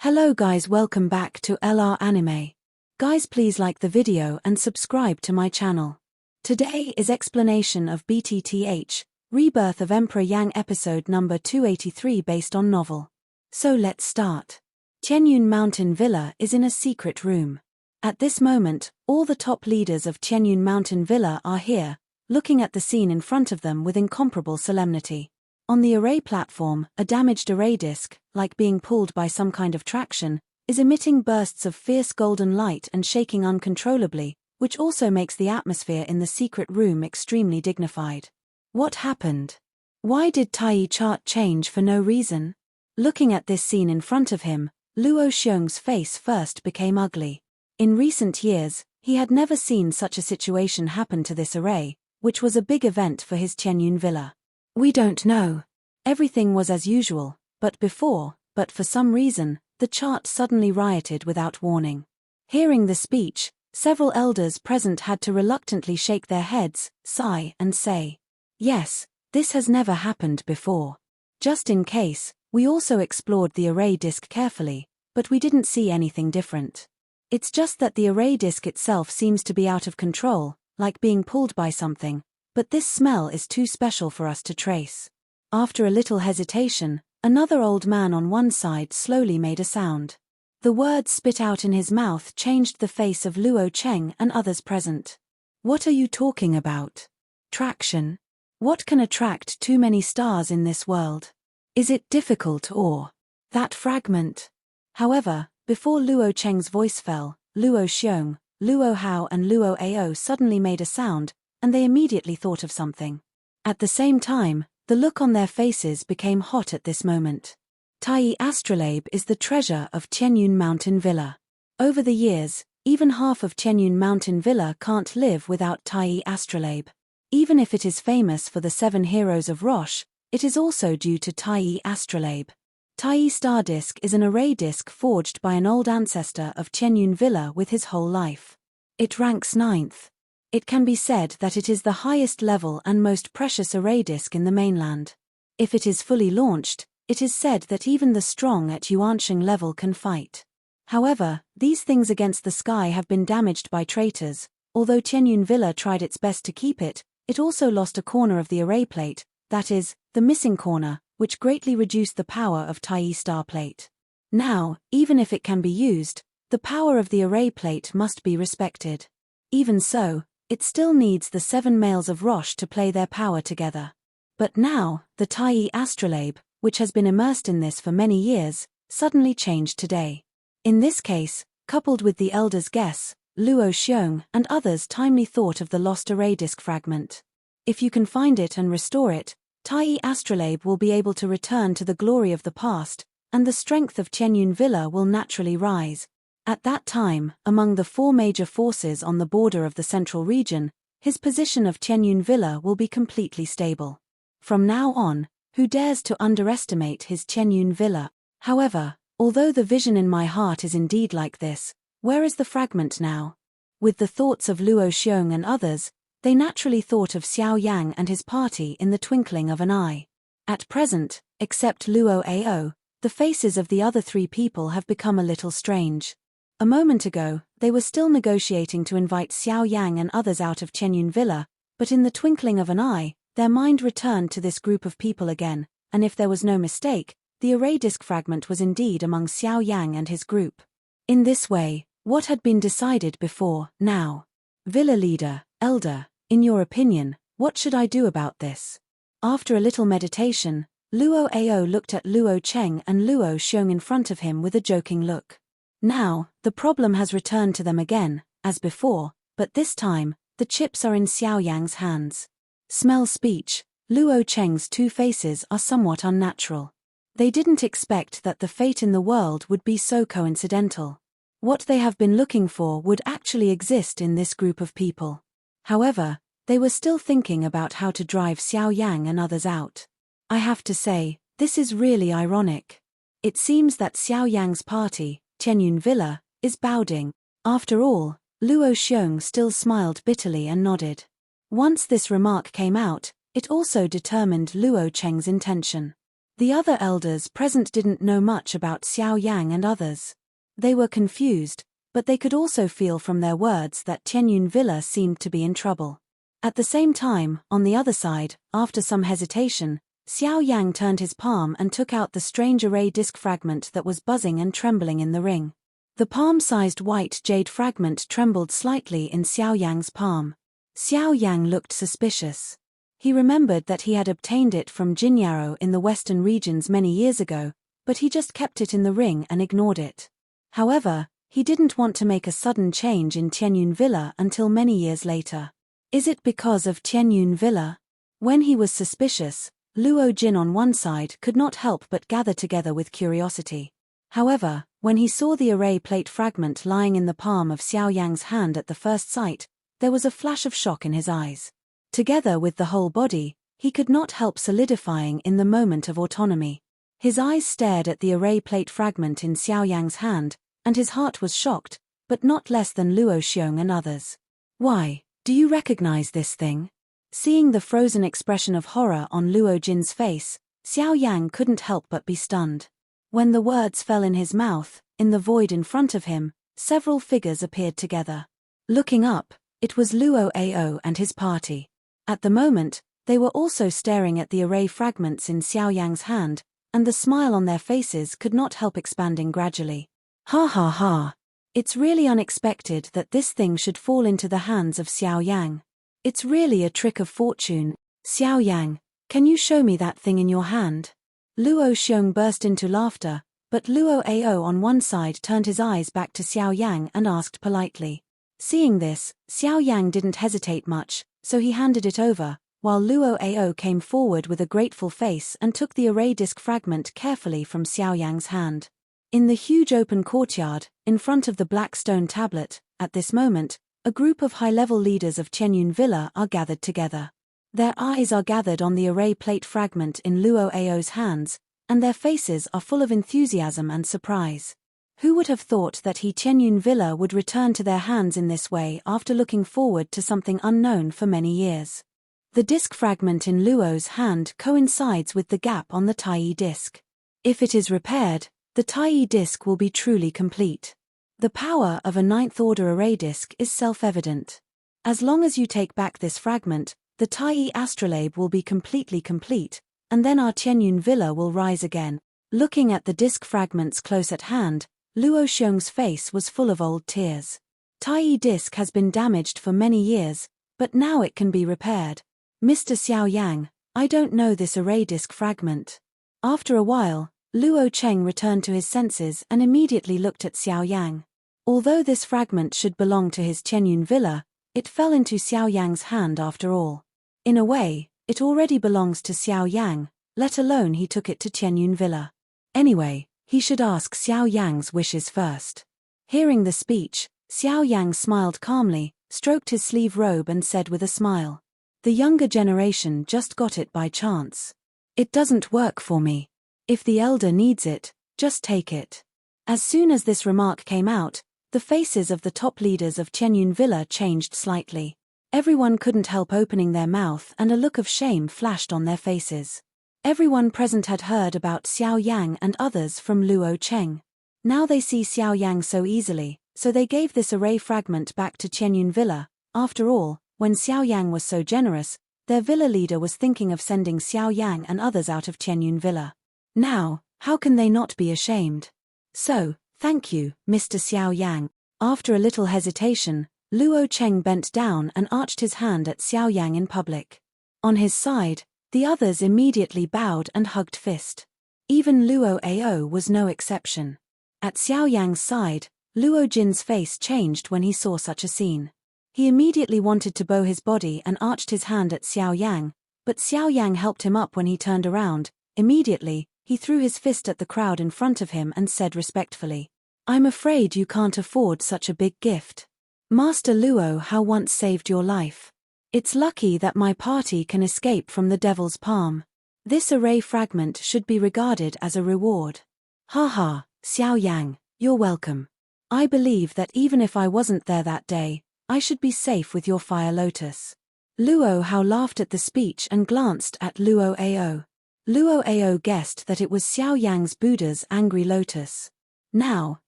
Hello guys, welcome back to LR Anime. Guys, please like the video and subscribe to my channel. Today is explanation of BTTH Rebirth of Emperor Yang episode number 283 based on novel. So let's start. Qianyun Mountain Villa is in a secret room. At this moment, all the top leaders of Qianyun Mountain Villa are here, looking at the scene in front of them with incomparable solemnity. On the array platform, a damaged array disk, like being pulled by some kind of traction, is emitting bursts of fierce golden light and shaking uncontrollably, which also makes the atmosphere in the secret room extremely dignified. What happened? Why did Tai chart change for no reason? Looking at this scene in front of him, Luo Xiong's face first became ugly. In recent years, he had never seen such a situation happen to this array, which was a big event for his Qianyun Villa. We don't know. Everything was as usual, but for some reason, the chart suddenly rioted without warning. Hearing the speech, several elders present had to reluctantly shake their heads, sigh and say, "Yes, this has never happened before." Just in case, we also explored the array disk carefully, but we didn't see anything different. It's just that the array disk itself seems to be out of control, like being pulled by something. But this smell is too special for us to trace. After a little hesitation, another old man on one side slowly made a sound. The words spit out in his mouth changed the face of Luo Cheng and others present. What are you talking about? Traction? What can attract too many stars in this world? Is it difficult or that fragment? However, before Luo Cheng's voice fell, Luo Xiong, Luo Hao and Luo Ao suddenly made a sound, and they immediately thought of something. At the same time, the look on their faces became hot at this moment. Tai Astrolabe is the treasure of Qianyun Mountain Villa. Over the years, even half of Qianyun Mountain Villa can't live without Tai Astrolabe. Even if it is famous for the 7 heroes of Roche, it is also due to Tai Astrolabe. Tai Star Disk is an array disk forged by an old ancestor of Qianyun Villa with his whole life. It ranks 9th. It can be said that it is the highest level and most precious array disk in the mainland. If it is fully launched, it is said that even the strong at Yuansheng level can fight. However, these things against the sky have been damaged by traitors. Although Qianyun Villa tried its best to keep it, it also lost a corner of the array plate, that is, the missing corner, which greatly reduced the power of Tai Star Plate. Now, even if it can be used, the power of the array plate must be respected. Even so, it still needs the 7 males of Roche to play their power together. But now, the Tai Astrolabe, which has been immersed in this for many years, suddenly changed today. In this case, coupled with the elders' guess, Luo Xiong and others timely thought of the lost array disk fragment. If you can find it and restore it, Tai Astrolabe will be able to return to the glory of the past, and the strength of Qianyun Villa will naturally rise. At that time, among the 4 major forces on the border of the central region, his position of Qianyun Villa will be completely stable. From now on, who dares to underestimate his Qianyun Villa? However, although the vision in my heart is indeed like this, where is the fragment now? With the thoughts of Luo Xiong and others, they naturally thought of Xiao Yang and his party in the twinkling of an eye. At present, except Luo Ao, the faces of the other 3 people have become a little strange. A moment ago, they were still negotiating to invite Xiao Yang and others out of Qianyun Villa, but in the twinkling of an eye, their mind returned to this group of people again, and if there was no mistake, the array disk fragment was indeed among Xiao Yang and his group. In this way, what had been decided before, now? Villa leader, elder, in your opinion, what should I do about this? After a little meditation, Luo Ao looked at Luo Cheng and Luo Xiong in front of him with a joking look. Now, the problem has returned to them again, as before, but this time, the chips are in Xiao Yang's hands. Smell speech, Luo Cheng's 2 faces are somewhat unnatural. They didn't expect that the fate in the world would be so coincidental. What they have been looking for would actually exist in this group of people. However, they were still thinking about how to drive Xiao Yang and others out. I have to say, this is really ironic. It seems that Xiao Yang's party, Qianyun Villa, is bowing. After all, Luo Xiong still smiled bitterly and nodded. Once this remark came out, it also determined Luo Cheng's intention. The other elders present didn't know much about Xiao Yang and others. They were confused, but they could also feel from their words that Tianyun Villa seemed to be in trouble. At the same time, on the other side, after some hesitation, Xiao Yang turned his palm and took out the strange array disc fragment that was buzzing and trembling in the ring. The palm-sized white jade fragment trembled slightly in Xiao Yang's palm. Xiao Yang looked suspicious. He remembered that he had obtained it from Jinyaro in the western regions many years ago, but he just kept it in the ring and ignored it. However, he didn't want to make a sudden change in Tianyun Villa until many years later. Is it because of Tianyun Villa? When he was suspicious, Luo Jin on one side could not help but gather together with curiosity. However, when he saw the array plate fragment lying in the palm of Xiao Yang's hand at the first sight, there was a flash of shock in his eyes. Together with the whole body, he could not help solidifying in the moment of autonomy. His eyes stared at the array plate fragment in Xiao Yang's hand, and his heart was shocked, but not less than Luo Xiong and others. Why, do you recognize this thing? Seeing the frozen expression of horror on Luo Jin's face, Xiao Yang couldn't help but be stunned. When the words fell in his mouth, in the void in front of him, several figures appeared together. Looking up, it was Luo Ao and his party. At the moment, they were also staring at the array fragments in Xiao Yang's hand, and the smile on their faces could not help expanding gradually. Ha ha ha! It's really unexpected that this thing should fall into the hands of Xiao Yang. It's really a trick of fortune. Xiao Yang, can you show me that thing in your hand? Luo Xiong burst into laughter, but Luo Ao on one side turned his eyes back to Xiao Yang and asked politely. Seeing this, Xiao Yang didn't hesitate much, so he handed it over, while Luo Ao came forward with a grateful face and took the array disc fragment carefully from Xiao Yang's hand. In the huge open courtyard, in front of the black stone tablet, at this moment, a group of high-level leaders of Tianyun Villa are gathered together. Their eyes are gathered on the array plate fragment in Luo Ao's hands, and their faces are full of enthusiasm and surprise. Who would have thought that Tianyun Villa would return to their hands in this way after looking forward to something unknown for many years? The disc fragment in Luo's hand coincides with the gap on the Tai disc. If it is repaired, the Tai disc will be truly complete. The power of a 9th order array disc is self-evident. As long as you take back this fragment, the Tai astrolabe will be completely complete, and then our Tianyun Villa will rise again. Looking at the disc fragments close at hand, Luo Xiong's face was full of old tears. Tai disc has been damaged for many years, but now it can be repaired. Mr. Xiao Yang, I don't know this array disc fragment. After a while, Luo Cheng returned to his senses and immediately looked at Xiao Yang. Although this fragment should belong to his Tianyun Villa, it fell into Xiao Yang's hand after all. In a way, it already belongs to Xiao Yang, let alone he took it to Tianyun Villa. Anyway, he should ask Xiao Yang's wishes first. Hearing the speech, Xiao Yang smiled calmly, stroked his sleeve robe and said with a smile, "The younger generation just got it by chance. It doesn't work for me. If the elder needs it, just take it." As soon as this remark came out, the faces of the top leaders of Tianyun Villa changed slightly. Everyone couldn't help opening their mouth and a look of shame flashed on their faces. Everyone present had heard about Xiao Yang and others from Luo Cheng. Now they see Xiao Yang so easily, so they gave this array fragment back to Tianyun Villa. After all, when Xiao Yang was so generous, their villa leader was thinking of sending Xiao Yang and others out of Tianyun Villa. Now, how can they not be ashamed? So, thank you, Mr. Xiao Yang. After a little hesitation, Luo Cheng bent down and arched his hand at Xiao Yang in public. On his side, the others immediately bowed and hugged fist. Even Luo Ao was no exception. At Xiao Yang's side, Luo Jin's face changed when he saw such a scene. He immediately wanted to bow his body and arched his hand at Xiao Yang, but Xiao Yang helped him up when he turned around. Immediately, he threw his fist at the crowd in front of him and said respectfully, "I'm afraid you can't afford such a big gift. Master Luo Hao once saved your life. It's lucky that my party can escape from the devil's palm. This array fragment should be regarded as a reward." "Ha ha, Xiao Yang, you're welcome. I believe that even if I wasn't there that day, I should be safe with your fire lotus." Luo Hao laughed at the speech and glanced at Luo Ao. Luo Ao guessed that it was Xiao Yang's Buddha's angry lotus. Now,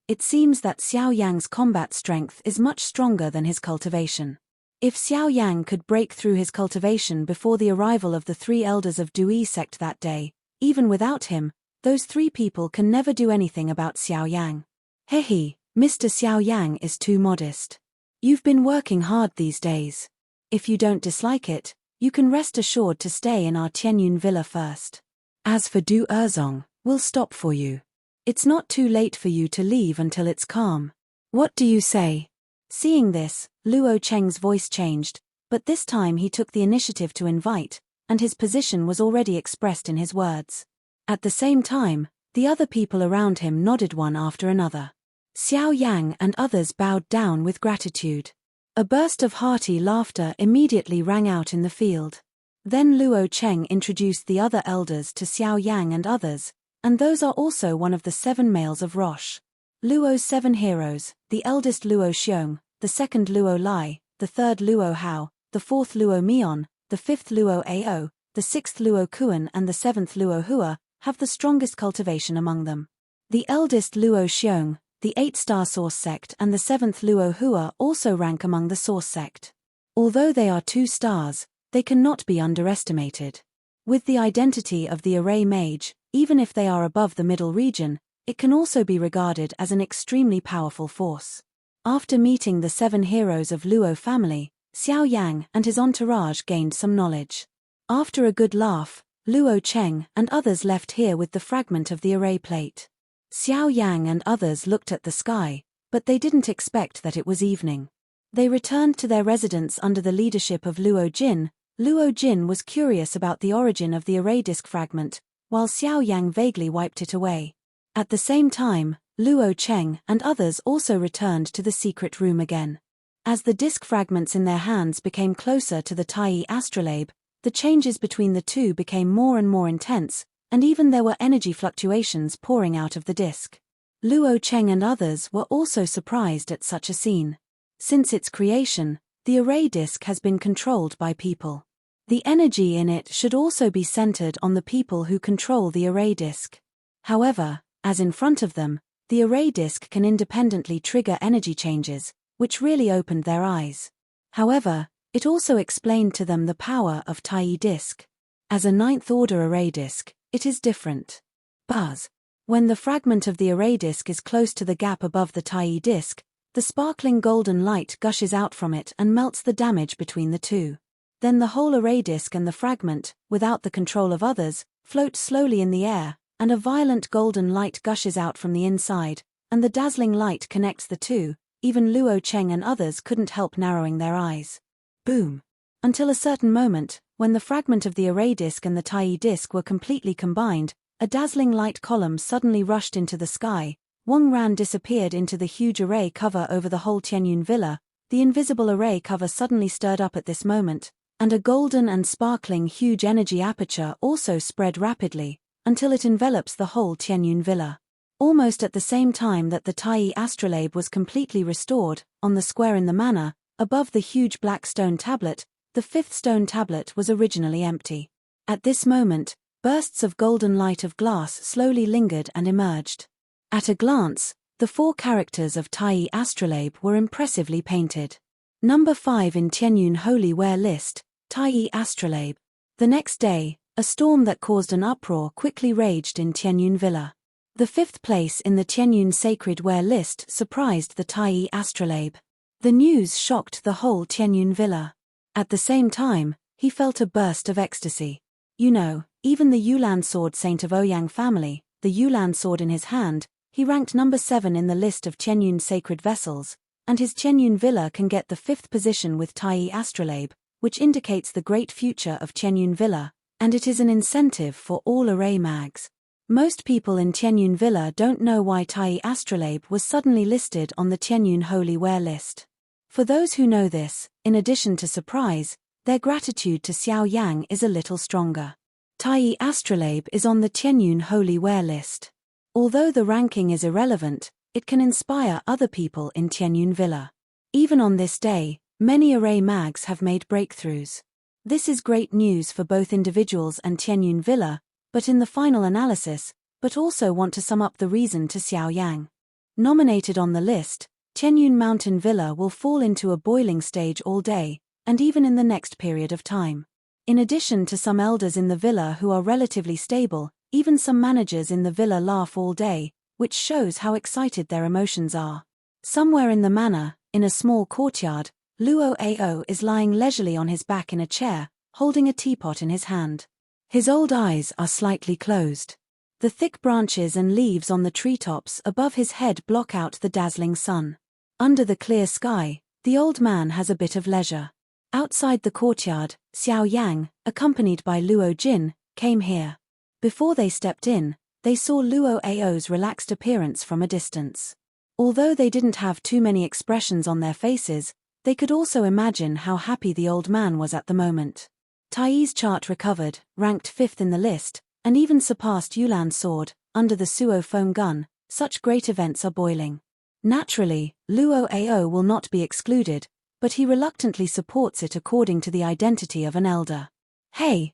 it seems that Xiao Yang's combat strength is much stronger than his cultivation. If Xiao Yang could break through his cultivation before the arrival of the 3 elders of Dui sect that day, even without him, those 3 people can never do anything about Xiao Yang. Hehe, Mr. Xiao Yang is too modest. You've been working hard these days. If you don't dislike it, you can rest assured to stay in our Tianyun villa first. As for Du Erzong, we'll stop for you. It's not too late for you to leave until it's calm. What do you say? Seeing this, Luo Cheng's voice changed, but this time he took the initiative to invite, and his position was already expressed in his words. At the same time, the other people around him nodded one after another. Xiao Yang and others bowed down with gratitude. A burst of hearty laughter immediately rang out in the field. Then Luo Cheng introduced the other elders to Xiao Yang and others, and those are also one of the 7 males of Roche. Luo's 7 heroes, the eldest Luo Xiong, the second Luo Lai, the third Luo Hao, the fourth Luo Mion, the fifth Luo Ao, the sixth Luo Kuan and the 7th Luo Hua, have the strongest cultivation among them. The eldest Luo Xiong, the 8-star Source sect and the 7th Luo Hua also rank among the Source sect. Although they are 2 stars, they cannot be underestimated. With the identity of the array mage, even if they are above the middle region, it can also be regarded as an extremely powerful force. After meeting the 7 heroes of Luo family, Xiao Yang and his entourage gained some knowledge. After a good laugh, Luo Cheng and others left here with the fragment of the array plate. Xiao Yang and others looked at the sky, but they didn't expect that it was evening. They returned to their residence under the leadership of Luo Jin. Luo Jin was curious about the origin of the array disk fragment, while Xiao Yang vaguely wiped it away. At the same time, Luo Cheng and others also returned to the secret room again. As the disk fragments in their hands became closer to the Tai astrolabe, the changes between the two became more and more intense, and even there were energy fluctuations pouring out of the disk. Luo Cheng and others were also surprised at such a scene. Since its creation, the array disk has been controlled by people. The energy in it should also be centered on the people who control the array disk. However, as in front of them, the array disk can independently trigger energy changes, which really opened their eyes. However, it also explained to them the power of Tai disk. As a 9th order array disk, it is different. Buzz. When the fragment of the array disk is close to the gap above the Tai disk, the sparkling golden light gushes out from it and melts the damage between the two. Then the whole array disk and the fragment, without the control of others, float slowly in the air, and a violent golden light gushes out from the inside, and the dazzling light connects the two. Even Luo Cheng and others couldn't help narrowing their eyes. Boom. Until a certain moment, when the fragment of the array disk and the Tai disk were completely combined, a dazzling light column suddenly rushed into the sky. Wang Ran disappeared into the huge array cover over the whole Tianyun villa. The invisible array cover suddenly stirred up at this moment, and a golden and sparkling huge energy aperture also spread rapidly, until it envelops the whole Tianyun villa. Almost at the same time that the Tai astrolabe was completely restored, on the square in the manor, above the huge black stone tablet, the 5th stone tablet was originally empty. At this moment, bursts of golden light of glass slowly lingered and emerged. At a glance, the 4 characters of Tai astrolabe were impressively painted. Number 5 in Tianyun Holy Ware list, Tai astrolabe. The next day, a storm that caused an uproar quickly raged in Tianyun villa. The 5th place in the Tianyun Sacred Ware list surprised the Tai astrolabe. The news shocked the whole Tianyun villa. At the same time, he felt a burst of ecstasy. You know, even the Yulan sword saint of Ouyang family, the Yulan sword in his hand, he ranked number 7 in the list of Tianyun sacred vessels, and his Tianyun villa can get the 5th position with Tai astrolabe, which indicates the great future of Tianyun villa, and it is an incentive for all array mags. Most people in Tianyun villa don't know why Tai astrolabe was suddenly listed on the Tianyun Holy Ware list. For those who know this, in addition to surprise, their gratitude to Xiao Yang is a little stronger. Tai astrolabe is on the Tianyun Holy Ware list. Although the ranking is irrelevant, it can inspire other people in Tianyun villa. Even on this day, many array mags have made breakthroughs. This is great news for both individuals and Tianyun villa, but in the final analysis, but also want to sum up the reason to Xiao Yang. Nominated on the list, Tianyun Mountain Villa will fall into a boiling stage all day, and even in the next period of time. In addition to some elders in the villa who are relatively stable, even some managers in the villa laugh all day, which shows how excited their emotions are. Somewhere in the manor, in a small courtyard, Luo Ao is lying leisurely on his back in a chair, holding a teapot in his hand. His old eyes are slightly closed. The thick branches and leaves on the treetops above his head block out the dazzling sun. Under the clear sky, the old man has a bit of leisure. Outside the courtyard, Xiao Yang, accompanied by Luo Jin, came here. Before they stepped in, they saw Luo Ao's relaxed appearance from a distance. Although they didn't have too many expressions on their faces, they could also imagine how happy the old man was at the moment. Tai's chart recovered, ranked 5th in the list, and even surpassed Yulan's sword, under the Suo foam gun. Such great events are boiling. Naturally, Luo Ao will not be excluded, but he reluctantly supports it according to the identity of an elder. Hey,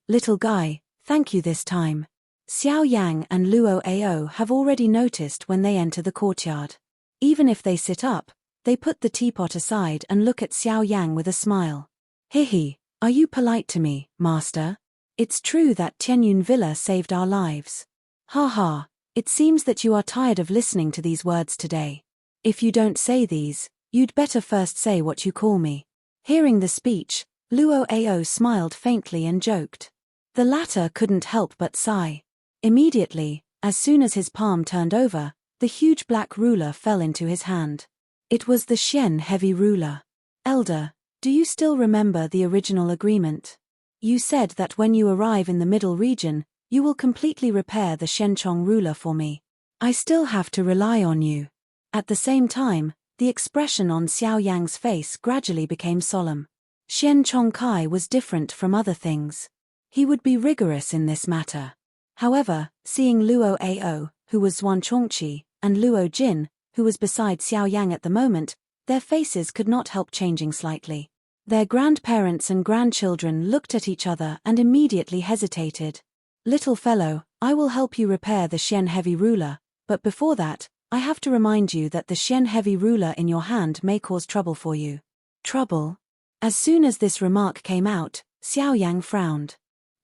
little guy, thank you this time. Xiao Yang and Luo Ao have already noticed when they enter the courtyard. Even if they sit up, they put the teapot aside and look at Xiao Yang with a smile. Hihi, are you polite to me, master? It's true that Tianyun Villa saved our lives. Ha, it seems that you are tired of listening to these words today. If you don't say these, you'd better first say what you call me. Hearing the speech, Luo Ao smiled faintly and joked. The latter couldn't help but sigh. Immediately, as soon as his palm turned over, the huge black ruler fell into his hand. It was the Xian heavy ruler. Elder, do you still remember the original agreement? You said that when you arrive in the middle region, you will completely repair the Shenchong ruler for me. I still have to rely on you. At the same time, the expression on Xiao Yang's face gradually became solemn. Shenchong Kai was different from other things. He would be rigorous in this matter. However, seeing Luo Ao, who was Zhuan Chongqi, and Luo Jin, who was beside Xiao Yang at the moment, their faces could not help changing slightly. Their grandparents and grandchildren looked at each other and immediately hesitated. Little fellow, I will help you repair the Xian heavy ruler, but before that, I have to remind you that the Xian heavy ruler in your hand may cause trouble for you. Trouble? As soon as this remark came out, Xiao Yang frowned.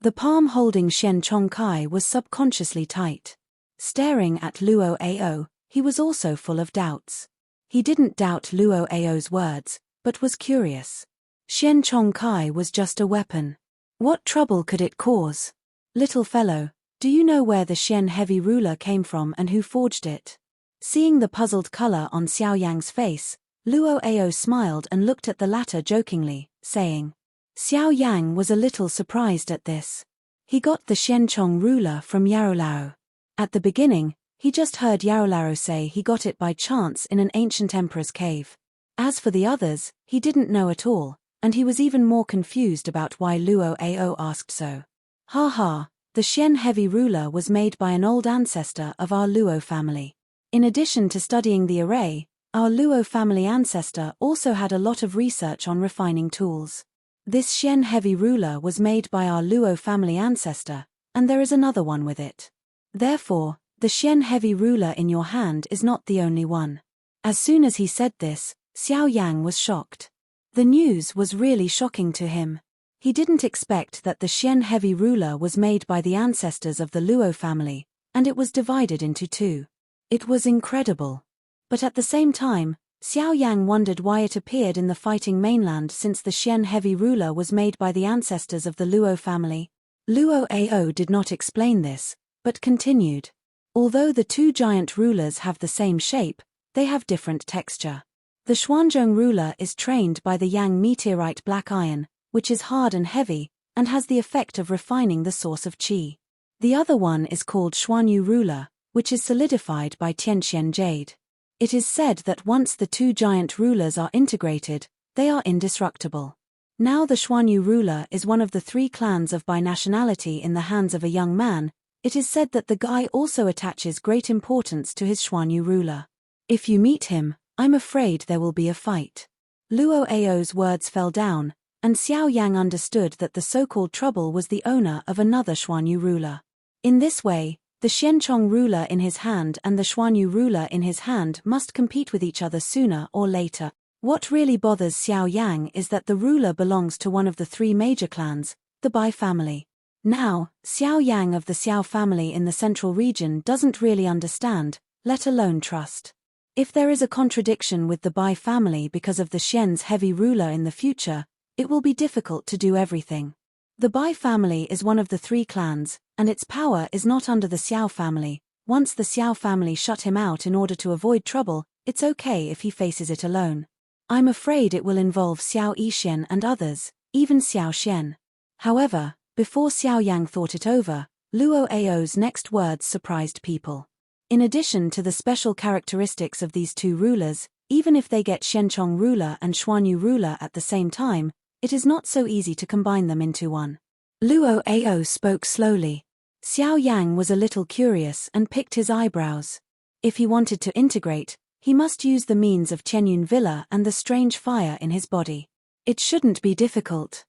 The palm holding Shen Chongkai was subconsciously tight. Staring at Luo Ao, he was also full of doubts. He didn't doubt Luo Ao's words, but was curious. Shen Chongkai was just a weapon. What trouble could it cause? Little fellow, do you know where the Xian heavy ruler came from and who forged it? Seeing the puzzled color on Xiao Yang's face, Luo Ao smiled and looked at the latter jokingly, saying. Xiao Yang was a little surprised at this. He got the Shenchong ruler from Yarolao. At the beginning, he just heard Yarolao say he got it by chance in an ancient emperor's cave. As for the others, he didn't know at all, and he was even more confused about why Luo Ao asked so. Ha, the Xian heavy ruler was made by an old ancestor of our Luo family. In addition to studying the array, our Luo family ancestor also had a lot of research on refining tools. This Xian heavy ruler was made by our Luo family ancestor, and there is another one with it. Therefore, the Xian heavy ruler in your hand is not the only one. As soon as he said this, Xiao Yang was shocked. The news was really shocking to him. He didn't expect that the Xian heavy ruler was made by the ancestors of the Luo family, and it was divided into two. It was incredible. But at the same time, Xiao Yang wondered why it appeared in the fighting mainland since the Xian heavy ruler was made by the ancestors of the Luo family. Luo Ao did not explain this, but continued. Although the two giant rulers have the same shape, they have different texture. The Xuanzhong ruler is trained by the Yang meteorite black iron, which is hard and heavy, and has the effect of refining the source of qi. The other one is called Xuanyu ruler, which is solidified by Tianxian jade. It is said that once the two giant rulers are integrated, they are indestructible. Now the Xuanyu ruler is one of the 3 clans of binationality in the hands of a young man. It is said that the guy also attaches great importance to his Xuanyu ruler. If you meet him, I'm afraid there will be a fight. Luo Ao's words fell down, and Xiao Yang understood that the so-called trouble was the owner of another Xuanyu ruler. In this way, the Xianchong ruler in his hand and the Xuanyu ruler in his hand must compete with each other sooner or later. What really bothers Xiao Yang is that the ruler belongs to one of the three major clans, the Bai family. Now, Xiao Yang of the Xiao family in the central region doesn't really understand, let alone trust. If there is a contradiction with the Bai family because of the Xian's heavy ruler in the future, it will be difficult to do everything. The Bai family is one of the three clans, and its power is not under the Xiao family. Once the Xiao family shut him out in order to avoid trouble, it's okay if he faces it alone. I'm afraid it will involve Xiao Yixian and others, even Xiao Xian. However, before Xiao Yang thought it over, Luo Ao's next words surprised people. In addition to the special characteristics of these two rulers, even if they get Xianchong ruler and Xuanyu ruler at the same time, it is not so easy to combine them into one. Luo Ao spoke slowly. Xiao Yang was a little curious and picked his eyebrows. If he wanted to integrate, he must use the means of Qianyun Villa and the strange fire in his body. It shouldn't be difficult.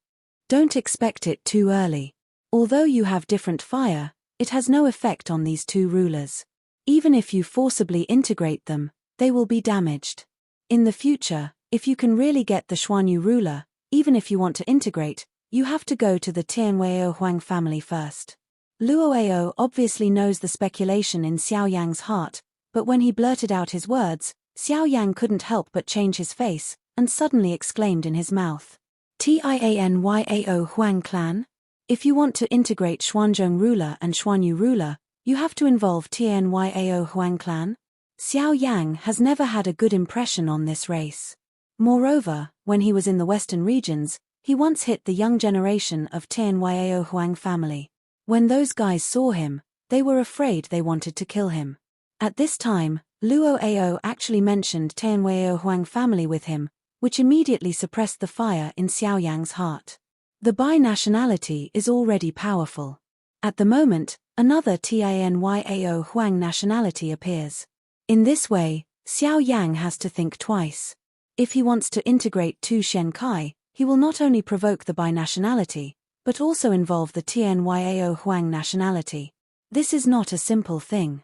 Don't expect it too early. Although you have different fire, it has no effect on these two rulers. Even if you forcibly integrate them, they will be damaged. In the future, if you can really get the Xuanyu ruler, even if you want to integrate, you have to go to the Tianwei Huang family first. Luo Ao obviously knows the speculation in Xiao Yang's heart, but when he blurted out his words, Xiao Yang couldn't help but change his face, and suddenly exclaimed in his mouth. Tianyao Huang clan? If you want to integrate Xuanzhong ruler and Xuanyu ruler, you have to involve Tianyao Huang clan? Xiao Yang has never had a good impression on this race. Moreover, when he was in the western regions, he once hit the young generation of Tianyao Huang family. When those guys saw him, they were afraid they wanted to kill him. At this time, Luo Ao actually mentioned Tianyao Huang family with him, which immediately suppressed the fire in Xiao Yang's heart. The Bai nationality is already powerful. At the moment, another Tianyao Huang nationality appears. In this way, Xiao Yang has to think twice. If he wants to integrate two Shen Kai, he will not only provoke the Bai nationality, but also involve the Tianyao Huang nationality. This is not a simple thing.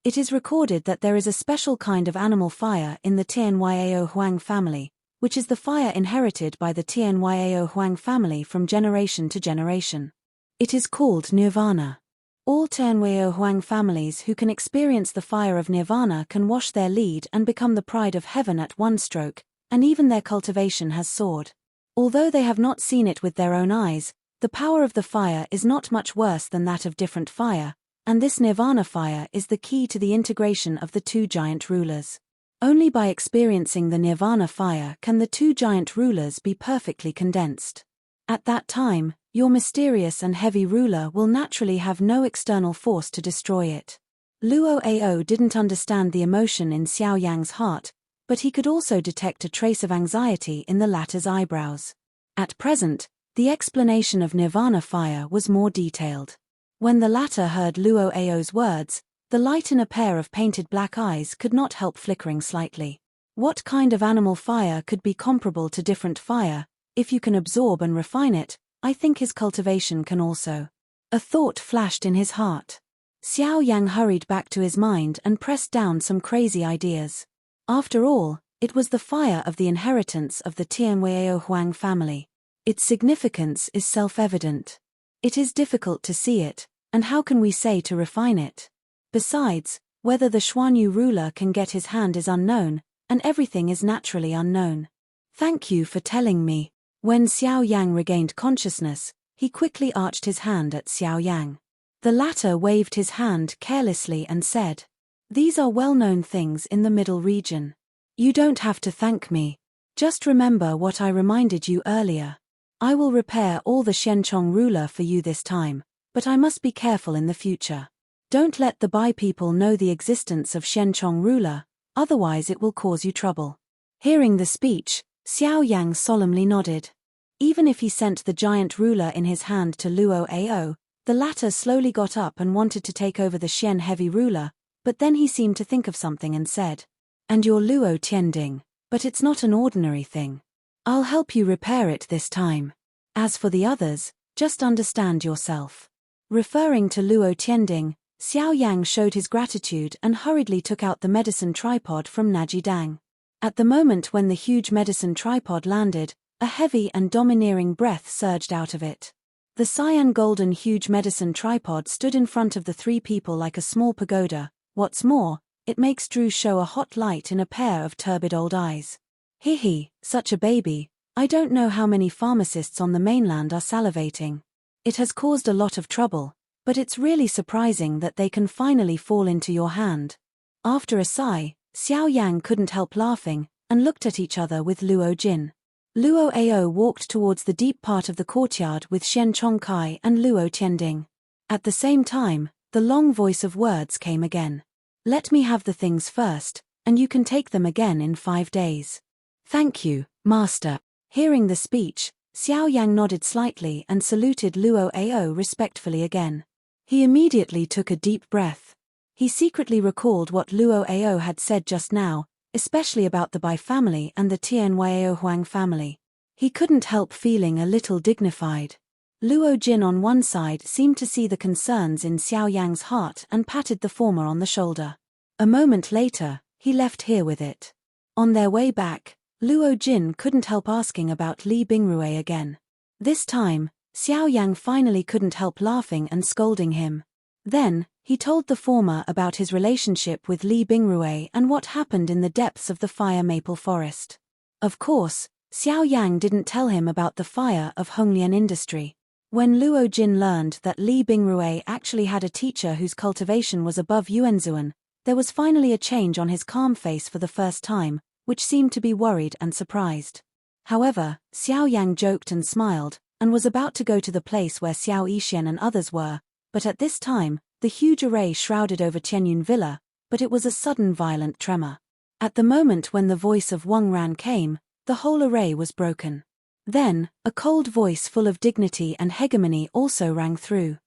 It is recorded that there is a special kind of animal fire in the Tianyao Huang family, which is the fire inherited by the Tianyao Huang family from generation to generation. It is called nirvana. All Tianyao Huang families who can experience the fire of nirvana can wash their lead and become the pride of heaven at one stroke, and even their cultivation has soared. Although they have not seen it with their own eyes, the power of the fire is not much worse than that of different fire, and this nirvana fire is the key to the integration of the two giant rulers. Only by experiencing the nirvana fire can the two giant rulers be perfectly condensed. At that time, your mysterious and heavy ruler will naturally have no external force to destroy it. Luo Ao didn't understand the emotion in Xiao Yang's heart, but he could also detect a trace of anxiety in the latter's eyebrows. At present, the explanation of nirvana fire was more detailed. When the latter heard Luo Ao's words, the light in a pair of painted black eyes could not help flickering slightly. What kind of animal fire could be comparable to different fire? If you can absorb and refine it, I think his cultivation can also. A thought flashed in his heart. Xiao Yang hurried back to his mind and pressed down some crazy ideas. After all, it was the fire of the inheritance of the Tianyao Huang family. Its significance is self-evident. It is difficult to see it, and how can we say to refine it? Besides, whether the Xuanyu ruler can get his hand is unknown, and everything is naturally unknown. Thank you for telling me. When Xiao Yang regained consciousness, he quickly arched his hand at Xiao Yang. The latter waved his hand carelessly and said, "These are well-known things in the middle region. You don't have to thank me. Just remember what I reminded you earlier. I will repair all the Xianchong ruler for you this time, but I must be careful in the future. Don't let the Bai people know the existence of Xianchong ruler, otherwise it will cause you trouble." Hearing the speech, Xiao Yang solemnly nodded. Even if he sent the giant ruler in his hand to Luo Ao, the latter slowly got up and wanted to take over the Xian heavy ruler, but then he seemed to think of something and said, "And your Luo Tianding, but it's not an ordinary thing. I'll help you repair it this time. As for the others, just understand yourself. Referring to Luo Tianding, Xiao Yang showed his gratitude and hurriedly took out the medicine tripod from Najidang. At the moment when the huge medicine tripod landed, a heavy and domineering breath surged out of it. The cyan golden huge medicine tripod stood in front of the three people like a small pagoda. What's more, it makes Drew show a hot light in a pair of turbid old eyes. Hee, such a baby. I don't know how many pharmacists on the mainland are salivating. It has caused a lot of trouble, but it's really surprising that they can finally fall into your hand. After a sigh, Xiao Yang couldn't help laughing, and looked at each other with Luo Jin. Luo Ao walked towards the deep part of the courtyard with Shen Chongkai and Luo Tianding. At the same time, the long voice of words came again. Let me have the things first, and you can take them again in 5 days. Thank you, Master. Hearing the speech, Xiao Yang nodded slightly and saluted Luo Ao respectfully again. He immediately took a deep breath. He secretly recalled what Luo Ao had said just now, especially about the Bai family and the Tianhuao Huang family. He couldn't help feeling a little dignified. Luo Jin on one side seemed to see the concerns in Xiao Yang's heart and patted the former on the shoulder. A moment later, he left here with it. On their way back, Luo Jin couldn't help asking about Li Bingrui again. This time, Xiao Yang finally couldn't help laughing and scolding him. Then, he told the former about his relationship with Li Bingrui and what happened in the depths of the fire maple forest. Of course, Xiao Yang didn't tell him about the fire of Honglian industry. When Luo Jin learned that Li Bingrui actually had a teacher whose cultivation was above Yuanzuan, there was finally a change on his calm face for the first time, which seemed to be worried and surprised. However, Xiao Yang joked and smiled, and was about to go to the place where Xiao Yixian and others were, but at this time, the huge array shrouded over Tianyun Villa, but it was a sudden violent tremor. At the moment when the voice of Wang Ran came, the whole array was broken. Then, a cold voice full of dignity and hegemony also rang through.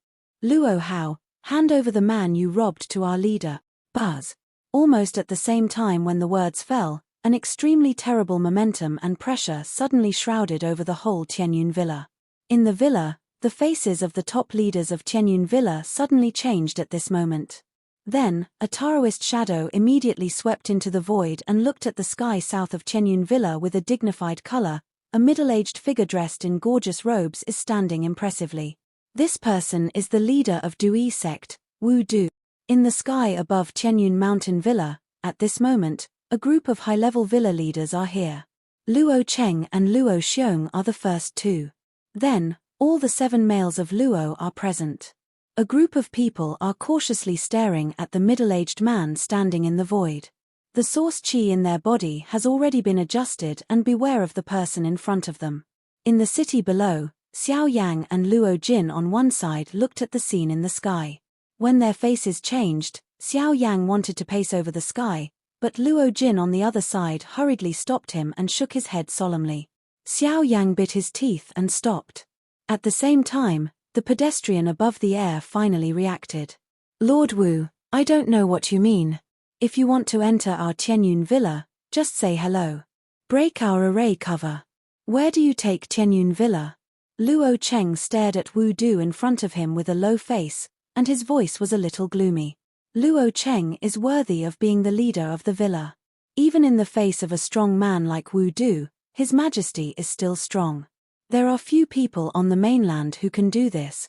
Luo Hao, hand over the man you robbed to our leader. Buzz. Almost at the same time when the words fell, an extremely terrible momentum and pressure suddenly shrouded over the whole Tianyun Villa. In the villa, the faces of the top leaders of Tianyun Villa suddenly changed at this moment. Then, a Taoist shadow immediately swept into the void and looked at the sky south of Tianyun Villa with a dignified color. A middle-aged figure dressed in gorgeous robes is standing impressively. This person is the leader of Dui sect, Wu Du. In the sky above Tianyun Mountain Villa, at this moment, a group of high-level villa leaders are here. Luo Cheng and Luo Xiong are the first two. Then, all the 7 males of Luo are present. A group of people are cautiously staring at the middle-aged man standing in the void. The source qi in their body has already been adjusted, and beware of the person in front of them. In the city below, Xiao Yang and Luo Jin on one side looked at the scene in the sky. When their faces changed, Xiao Yang wanted to pace over the sky, but Luo Jin on the other side hurriedly stopped him and shook his head solemnly. Xiao Yang bit his teeth and stopped. At the same time, the pedestrian above the air finally reacted. Lord Wu, I don't know what you mean. If you want to enter our Tianyun Villa, just say hello. Break our array cover. Where do you take Tianyun Villa? Luo Cheng stared at Wu Du in front of him with a low face, and his voice was a little gloomy. Luo Cheng is worthy of being the leader of the villa. Even in the face of a strong man like Wu Du, His Majesty is still strong. There are few people on the mainland who can do this.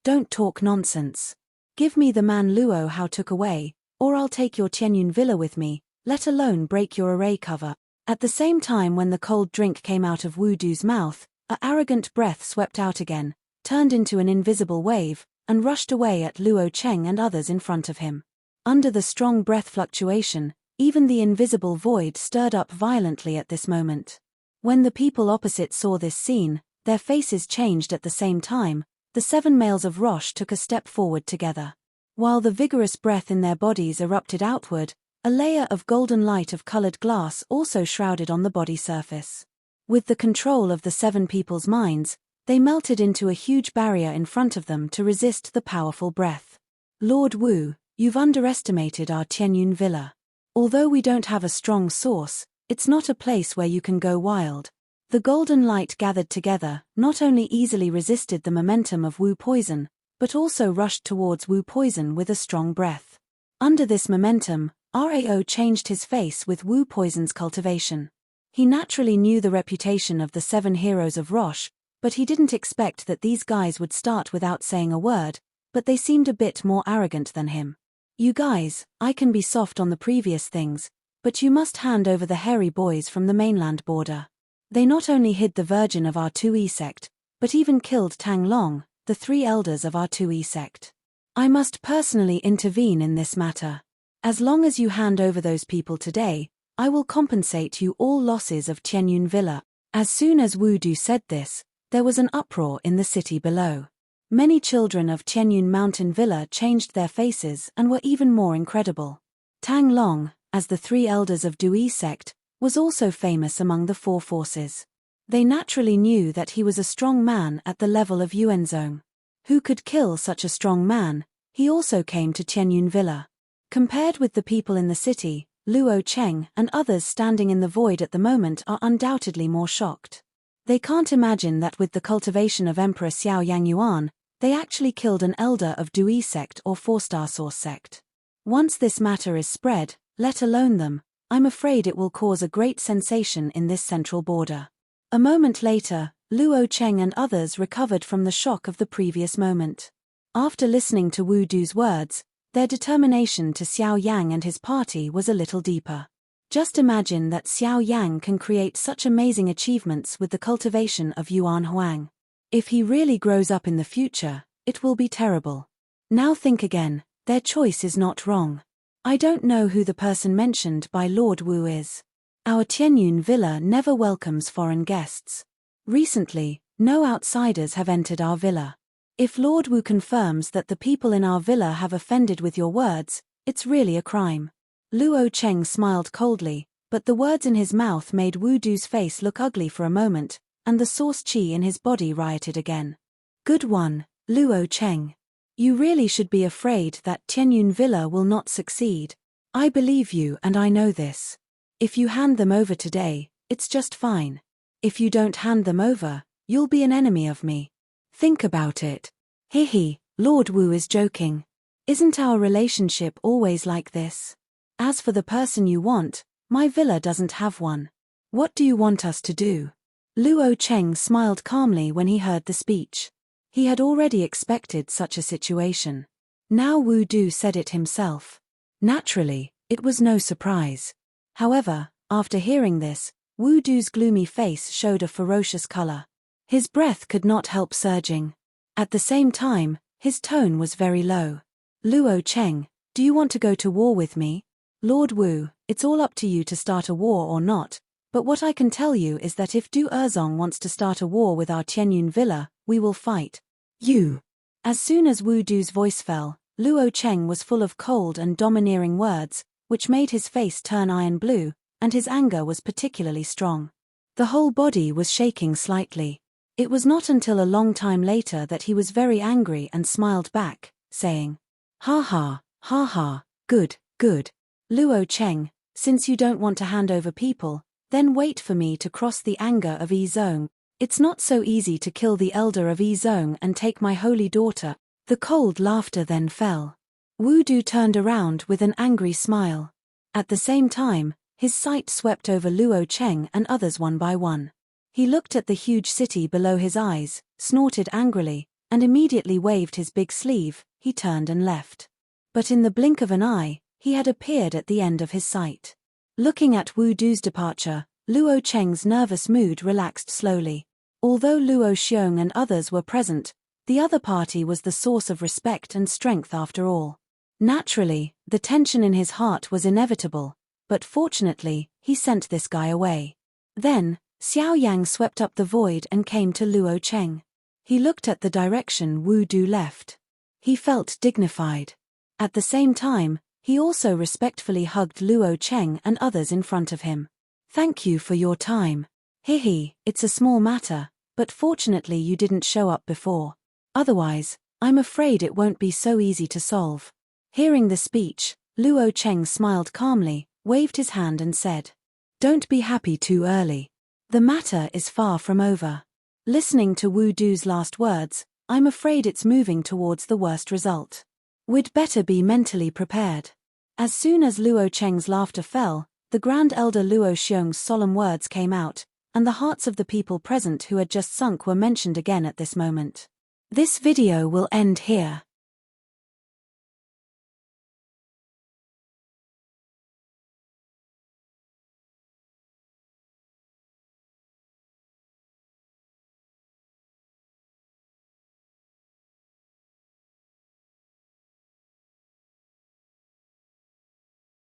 Don't talk nonsense. Give me the man Luo Hao took away, or I'll take your Tianyun Villa with me, let alone break your array cover. At the same time when the cold drink came out of Wu Du's mouth, a arrogant breath swept out again, turned into an invisible wave, and rushed away at Luo Cheng and others in front of him. Under the strong breath fluctuation, even the invisible void stirred up violently at this moment. When the people opposite saw this scene, their faces changed at the same time. The 7 males of Roche took a step forward together. While the vigorous breath in their bodies erupted outward, a layer of golden light of colored glass also shrouded on the body surface. With the control of the 7 people's minds, they melted into a huge barrier in front of them to resist the powerful breath. Lord Wu, you've underestimated our Tianyun Villa. Although we don't have a strong source, it's not a place where you can go wild. The golden light gathered together not only easily resisted the momentum of Wu poison, but also rushed towards Wu Poison with a strong breath. Under this momentum, Rao changed his face with Wu Poison's cultivation. He naturally knew the reputation of the 7 heroes of Roche, but he didn't expect that these guys would start without saying a word, but they seemed a bit more arrogant than him. You guys, I can be soft on the previous things, but you must hand over the hairy boys from the mainland border. They not only hid the virgin of our 2E sect, but even killed Tang Long, the 3 elders of our 2E sect. I must personally intervene in this matter. As long as you hand over those people today, I will compensate you all losses of Tianyun Villa. As soon as Wu Du said this, there was an uproar in the city below. Many children of Tianyun Mountain Villa changed their faces and were even more incredible. Tang Long, as the 3 elders of Dui sect, was also famous among the 4 forces. They naturally knew that he was a strong man at the level of Yuanzong. Who could kill such a strong man? He also came to Tianyun Villa. Compared with the people in the city, Luo Cheng and others standing in the void at the moment are undoubtedly more shocked. They can't imagine that with the cultivation of Emperor Xiao Yan, they actually killed an elder of Dui sect or 4-star source sect. Once this matter is spread, let alone them, I'm afraid it will cause a great sensation in this central border. A moment later, Luo Cheng and others recovered from the shock of the previous moment. After listening to Wu Du's words, their determination to Xiao Yang and his party was a little deeper. Just imagine that Xiao Yang can create such amazing achievements with the cultivation of Yuan Huang. If he really grows up in the future, it will be terrible. Now think again, their choice is not wrong. I don't know who the person mentioned by Lord Wu is. Our Tianyun Villa never welcomes foreign guests. Recently, no outsiders have entered our villa. If Lord Wu confirms that the people in our villa have offended with your words, it's really a crime. Luo Cheng smiled coldly, but the words in his mouth made Wu Du's face look ugly for a moment, and the source qi in his body rioted again. Good one, Luo Cheng. You really should be afraid that Tianyun Villa will not succeed. I believe you and I know this. If you hand them over today, it's just fine. If you don't hand them over, you'll be an enemy of me. Think about it. Hihi, Lord Wu is joking. Isn't our relationship always like this? As for the person you want, my villa doesn't have one. What do you want us to do? Luo Cheng smiled calmly when he heard the speech. He had already expected such a situation. Now Wu Du said it himself. Naturally, it was no surprise. However, after hearing this, Wu Du's gloomy face showed a ferocious color. His breath could not help surging. At the same time, his tone was very low. Luo Cheng, do you want to go to war with me? Lord Wu, it's all up to you to start a war or not, but what I can tell you is that if Du Erzong wants to start a war with our Tianyun Villa, we will fight. You. As soon as Wu Du's voice fell, Luo Cheng was full of cold and domineering words, which made his face turn iron blue, and his anger was particularly strong. The whole body was shaking slightly. It was not until a long time later that he was very angry and smiled back, saying, ha ha, good, good. Luo Cheng, since you don't want to hand over people, then wait for me to cross the anger of Yizong. It's not so easy to kill the elder of Yizong and take my holy daughter. The cold laughter then fell. Wu Du turned around with an angry smile. At the same time, his sight swept over Luo Cheng and others one by one. He looked at the huge city below his eyes, snorted angrily, and immediately waved his big sleeve. He turned and left. But in the blink of an eye, he had appeared at the end of his sight. Looking at Wu Du's departure, Luo Cheng's nervous mood relaxed slowly. Although Luo Xiong and others were present, the other party was the source of respect and strength after all. Naturally, the tension in his heart was inevitable, but fortunately, he sent this guy away. Then, Xiao Yang swept up the void and came to Luo Cheng. He looked at the direction Wu Du left. He felt dignified. At the same time, he also respectfully hugged Luo Cheng and others in front of him. Thank you for your time. Hihi, it's a small matter, but fortunately you didn't show up before. Otherwise, I'm afraid it won't be so easy to solve. Hearing the speech, Luo Cheng smiled calmly, waved his hand and said, Don't be happy too early. The matter is far from over. Listening to Wu Du's last words, I'm afraid it's moving towards the worst result. We'd better be mentally prepared. As soon as Luo Cheng's laughter fell, the Grand Elder Luo Xiong's solemn words came out, and the hearts of the people present who had just sunk were mentioned again at this moment. This video will end here.